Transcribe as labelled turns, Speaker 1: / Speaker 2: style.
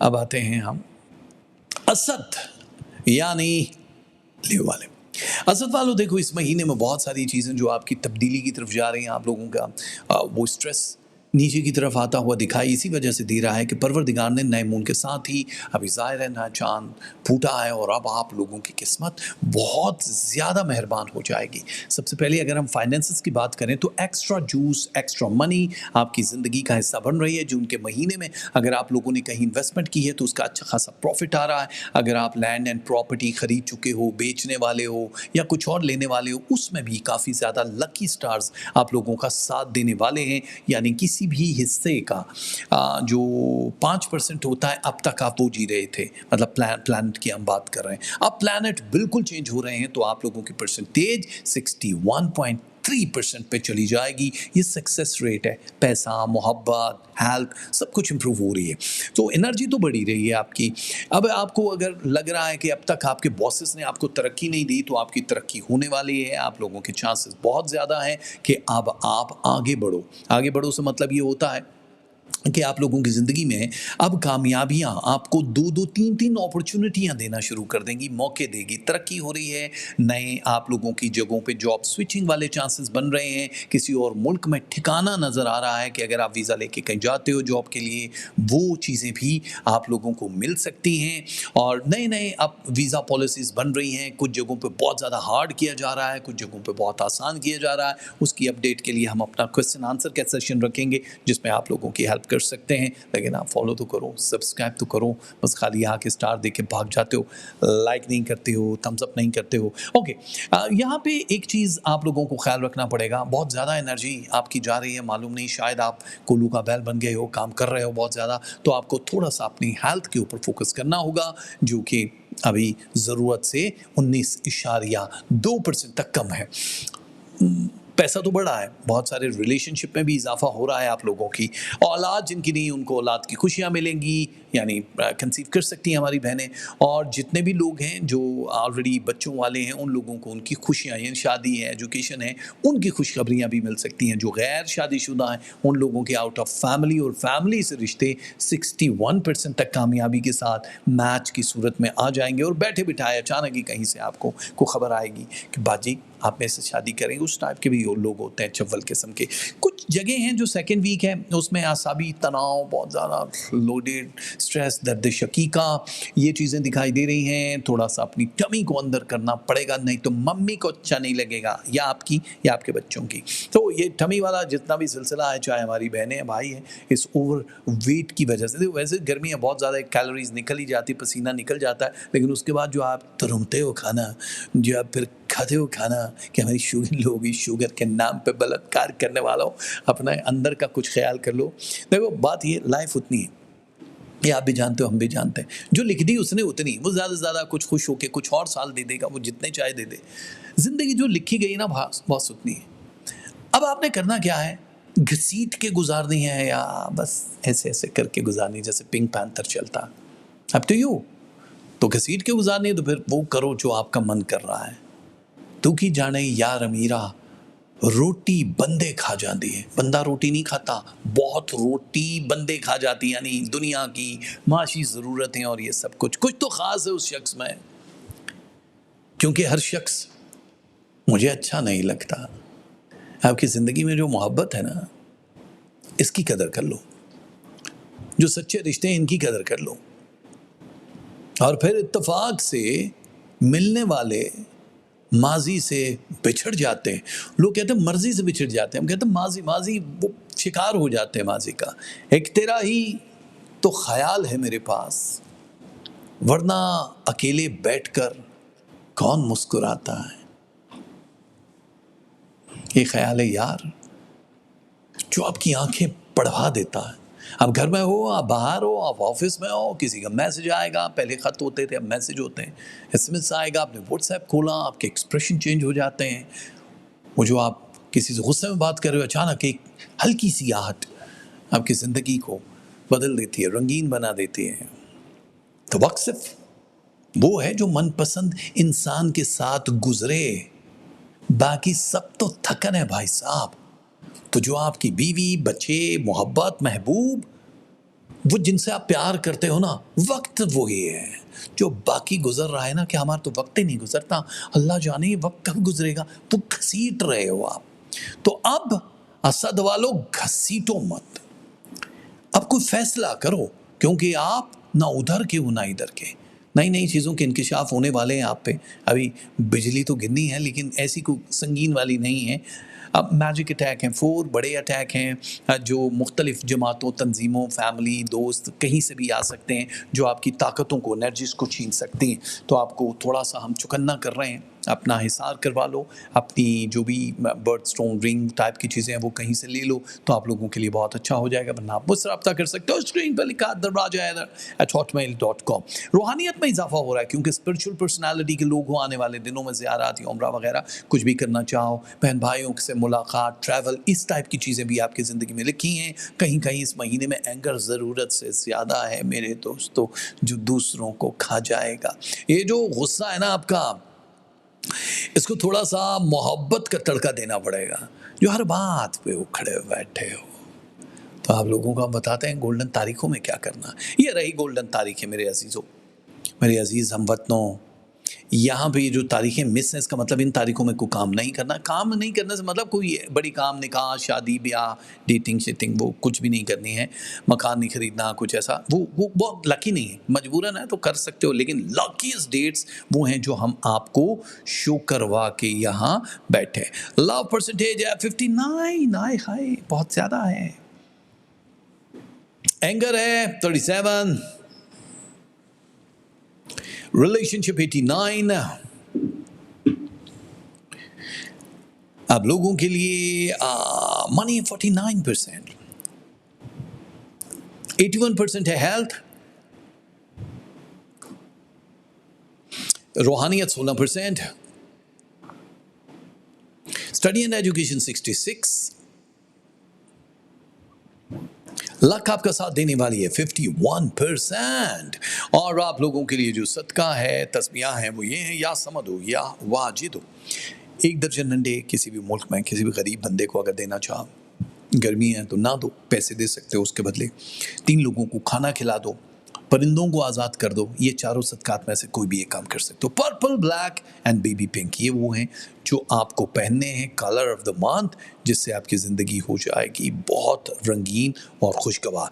Speaker 1: अब आते हैं हम असद यानी लियो वाले। असद वालों, देखो इस महीने में बहुत सारी चीज़ें जो आपकी तब्दीली की तरफ जा रही हैं, आप लोगों का वो स्ट्रेस नीचे की तरफ आता हुआ दिखाई इसी वजह से दे रहा है कि परवरदिगार ने नए मून के साथ ही अभी ज़ाहिर है नया चाँद फूटा है और अब आप लोगों की किस्मत बहुत ज़्यादा मेहरबान हो जाएगी। सबसे पहले अगर हम फाइनेंसेस की बात करें तो एक्स्ट्रा जूस, एक्स्ट्रा मनी आपकी ज़िंदगी का हिस्सा बन रही है। जून के महीने में अगर आप लोगों ने कहीं इन्वेस्टमेंट की है तो उसका अच्छा खासा प्रॉफिट आ रहा है। अगर आप लैंड एंड प्रॉपर्टी ख़रीद चुके हो, बेचने वाले हो या कुछ और लेने वाले हो, उसमें भी काफ़ी ज़्यादा लकी स्टार्स आप लोगों का साथ देने वाले हैं। यानी किसी भी हिस्से का जो 5% होता है अब तक आप वो जी रहे थे, मतलब प्लैनेट की हम बात कर रहे हैं, अब प्लैनेट बिल्कुल चेंज हो रहे हैं तो आप लोगों की परसेंटेज 61.3% पे चली जाएगी। ये सक्सेस रेट है, पैसा, मोहब्बत, हेल्थ सब कुछ इंप्रूव हो रही है, तो एनर्जी तो बढ़ी रही है आपकी। अब आपको अगर लग रहा है कि अब तक आपके बॉसेस ने आपको तरक्की नहीं दी तो आपकी तरक्की होने वाली है। आप लोगों के चांसेस बहुत ज़्यादा हैं कि अब आप आगे बढ़ो। आगे बढ़ो से मतलब ये होता है कि आप लोगों की ज़िंदगी में अब कामयाबियाँ आपको 2-2, 3-3 अपॉर्चुनिटियाँ देना शुरू कर देंगी, मौके देगी। तरक्की हो रही है, नए आप लोगों की जगहों पे जॉब स्विचिंग वाले चांसेस बन रहे हैं। किसी और मुल्क में ठिकाना नज़र आ रहा है कि अगर आप वीज़ा लेके कहीं जाते हो जॉब के लिए, वो चीज़ें भी आप लोगों को मिल सकती हैं। और नए-नए अब वीज़ा पॉलिसीज़ बन रही हैं। कुछ जगहों पे बहुत ज़्यादा हार्ड किया जा रहा है, कुछ जगहों पे बहुत आसान किया जा रहा है। उसकी अपडेट के लिए हम अपना क्वेश्चन आंसर का सेशन रखेंगे जिसमें आप लोगों की हेल्प कर सकते हैं। लेकिन आप फॉलो तो करो, सब्सक्राइब तो करो, बस खाली आके स्टार देख के भाग जाते हो, लाइक नहीं करते हो, थम्स अप नहीं करते हो। ओके, यहाँ पे एक चीज़ आप लोगों को ख्याल रखना पड़ेगा, बहुत ज़्यादा एनर्जी आपकी जा रही है, मालूम नहीं शायद आप कोल्लू का बैल बन गए हो, काम कर रहे हो बहुत ज़्यादा, तो आपको थोड़ा सा अपनी हेल्थ के ऊपर फोकस करना होगा जो कि अभी ज़रूरत से 19.2% तक कम है। पैसा तो बढ़ा है, बहुत सारे रिलेशनशिप में भी इजाफा हो रहा है। आप लोगों की औलाद जिनकी नहीं उनको औलाद की खुशियाँ मिलेंगी, यानी कंसीव कर सकती हैं हमारी बहनें। और जितने भी लोग हैं जो ऑलरेडी बच्चों वाले हैं उन लोगों को उनकी खुशियाँ, यानी शादी है, एजुकेशन है, उनकी खुशखबरियाँ भी मिल सकती हैं। जो गैर शादीशुदा हैं उन लोगों के आउट ऑफ फैमिली और फैमिली से रिश्ते 61% तक कामयाबी के साथ मैच की सूरत में आ जाएंगे। और बैठे बिठाए अचानक ही कहीं से आपको को खबर आएगी कि बाजी आप में से शादी करेंगे। उस टाइप के भी लोग होते हैं चव्वल किस्म के। कुछ जगह हैं जो सेकेंड वीक है उसमें आसाबी तनाव, बहुत ज़्यादा लोडेड स्ट्रेस, दर्द शकीका, ये चीज़ें दिखाई दे रही हैं। थोड़ा सा अपनी टमी को अंदर करना पड़ेगा, नहीं तो मम्मी को अच्छा नहीं लगेगा, या आपकी या आपके बच्चों की। तो ये टमी वाला जितना भी सिलसिला है, चाहे हमारी बहनें हैं, भाई हैं, इस ओवर वेट की वजह से, वैसे गर्मी है बहुत ज़्यादा, कैलोरीज निकल ही जाती, पसीना निकल जाता है, लेकिन उसके बाद जो आप तुरमते हो खाना, जो आप फिर खाते हो खाना कि हमारी शुगर लो होगी, शुगर के नाम पे बलात्कार करने वाला हो, अपना अंदर का कुछ ख्याल कर लो। देखो बात ये, लाइफ उतनी है, ये आप भी जानते हो, हम भी जानते हैं, जो लिख दी उसने उतनी, वो ज़्यादा से ज़्यादा कुछ खुश होके कुछ और साल दे देगा, वो जितने चाहे दे दे। ज़िंदगी जो लिखी गई ना बस उतनी है। अब आपने करना क्या है, घसीट के गुजारनी है या बस ऐसे ऐसे करके गुजारनी, जैसे पिंक पैंथर चलता। अब तो यू तो घसीट के गुजारनी है तो फिर वो करो जो आपका मन कर रहा है। तू की जाने यार अमीरा, रोटी बंदे खा जाती है, बंदा रोटी नहीं खाता, बहुत रोटी बंदे खा जाती, यानी दुनिया की माशी ज़रूरतें और ये सब कुछ तो ख़ास है उस शख्स में, क्योंकि हर शख्स मुझे अच्छा नहीं लगता। आपकी ज़िंदगी में जो मोहब्बत है ना, इसकी कदर कर लो, जो सच्चे रिश्ते हैं इनकी कदर कर लो। और फिर इत्तेफाक से मिलने वाले माजी से बिछड़ जाते हैं। लोग कहते हैं मर्जी से बिछड़ जाते हैं, हम कहते हैं माजी वो शिकार हो जाते हैं माजी का। एक तेरा ही तो ख्याल है मेरे पास, वरना अकेले बैठकर कौन मुस्कुराता है। ये ख्याल है यार जो आपकी आंखें पढ़वा देता है। आप घर में हो, आप बाहर हो, आप ऑफिस में हो, किसी का मैसेज आएगा, पहले ख़त होते थे अब मैसेज होते हैं, SMS आएगा, आपने व्हाट्सएप खोला, आपके एक्सप्रेशन चेंज हो जाते हैं। वो जो आप किसी से गुस्से में बात कर रहे हो, अचानक एक हल्की सी आहट आपकी ज़िंदगी को बदल देती है, रंगीन बना देती है। तो वक्त सिर्फ वो है जो मनपसंद इंसान के साथ गुजरे, बाकी सब तो थकन है भाई साहब। तो जो आपकी बीवी, बच्चे, मोहब्बत, महबूब, وہ جن سے آپ پیار کرتے ہو نا، وقت وہی ہے جو باقی گزر رہا ہے نا، کہ ہمارا تو وقت ہی نہیں گزرتا، اللہ جانے یہ وقت کب گزرے گا، وہ گھسیٹ رہے ہو آپ۔ تو اب اسد والو گھسیٹو مت، اب کوئی فیصلہ کرو، کیونکہ آپ نہ ادھر کے ہو نہ ادھر کے، نئی نئی چیزوں کے انکشاف ہونے والے ہیں آپ پہ۔ ابھی بجلی تو گرنی ہے لیکن ایسی کوئی سنگین والی نہیں ہے۔ اب میجک اٹیک ہیں، 4 بڑے اٹیک ہیں جو مختلف جماعتوں، تنظیموں، فیملی، دوست کہیں سے بھی آ سکتے ہیں، جو آپ کی طاقتوں کو، انرجیز کو چھین سکتے ہیں۔ تو آپ کو تھوڑا سا ہم چکنا کر رہے ہیں، اپنا حصار کروا لو، اپنی جو بھی برتھ سٹون رنگ ٹائپ کی چیزیں ہیں وہ کہیں سے لے لو، تو آپ لوگوں کے لیے بہت اچھا ہو جائے گا۔ ورنہ آپ مجھ سے رابطہ کر سکتے ہو، اسکرین پر لکھا darbajahaider@hotmail.com۔ روحانیت میں اضافہ ہو رہا ہے کیونکہ اسپرچل پرسنالٹی کے لوگ ہوں، آنے والے دنوں میں زیارات یا عمرہ وغیرہ کچھ بھی کرنا چاہو، بہن بھائیوں سے ملاقات، ٹریول، اس ٹائپ کی چیزیں بھی آپ کی زندگی میں لکھی ہیں۔ کہیں کہیں اس مہینے میں اینگر ضرورت سے زیادہ ہے میرے دوستو، جو دوسروں کو کھا جائے گا۔ یہ جو غصہ ہے نا آپ کا، اس کو تھوڑا سا محبت کا تڑکا دینا پڑے گا۔ جو ہر بات پہ وہ کھڑے بیٹھے ہو، تو آپ لوگوں کو ہم بتاتے ہیں گولڈن تاریخوں میں کیا کرنا۔ یہ رہی گولڈن تاریخ ہے میرے عزیزوں، میرے عزیز ہم وطنوں۔ یہاں پہ یہ جو تاریخیں مس ہیں، اس کا مطلب ان تاریخوں میں کوئی کام نہیں کرنا۔ کام نہیں کرنے سے مطلب کوئی بڑی کام، نکاح، شادی، بیاہ، ڈیٹنگ شیٹنگ، وہ کچھ بھی نہیں کرنی ہے، مکان نہیں خریدنا، کچھ ایسا، وہ بہت لکی نہیں ہے، مجبوراً ہے تو کر سکتے ہو، لیکن لکیسٹ ڈیٹس وہ ہیں جو ہم آپ کو شو کروا کے یہاں بیٹھے۔ لو پرسنٹیج ہے 59، آئے ہائے بہت زیادہ ہے۔ اینگر ہے 37، ریلیشن شپ 89۔ آپ لوگوں کے لیے منی 49%، 81% ہے ہیلتھ، روحانیت 16%، اسٹڈی اینڈ ایجوکیشن 66، لک آپ کا ساتھ دینے والی ہے 51%، اور آپ لوگوں کے لیے جو صدقہ ہے، تسبیحہ ہیں، وہ یہ ہیں: یا سمد ہو یا واجد ہو۔ 1 درجن انڈے کسی بھی ملک میں کسی بھی غریب بندے کو اگر دینا چاہو، گرمی ہے تو نہ دو، پیسے دے سکتے ہو اس کے بدلے، 3 لوگوں کو کھانا کھلا دو، پرندوں کو آزاد کر دو، یہ چاروں صدقات میں سے کوئی بھی ایک کام کر سکتے ہو۔ Purple, black and baby pink, یہ وہ ہیں جو آپ کو پہننے ہیں، کلر آف دا منتھ، جس سے آپ کی زندگی ہو جائے گی بہت رنگین اور خوشگوار۔